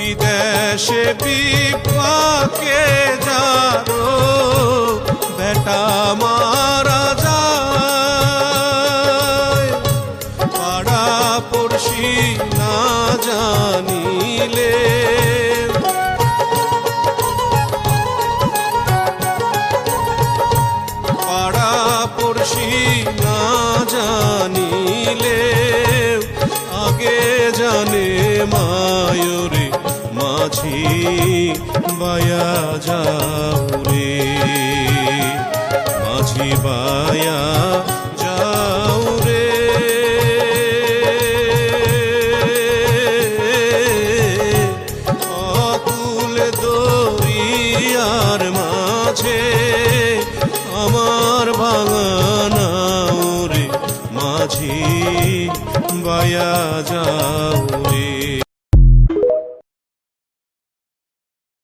বিদেশে বিপাকে যারো বেটা মারা যায়, পাড়া পড়শি না জানিলে, পাড়া পড়শি না জানিলে আগে জানে মায়রে মাঝি বায়া যাও রে, মাঝি বায়া যাও রে। অকুল দরিয়ার মাঝে আমার ভাঙানা রে, মাঝি বায়া যাও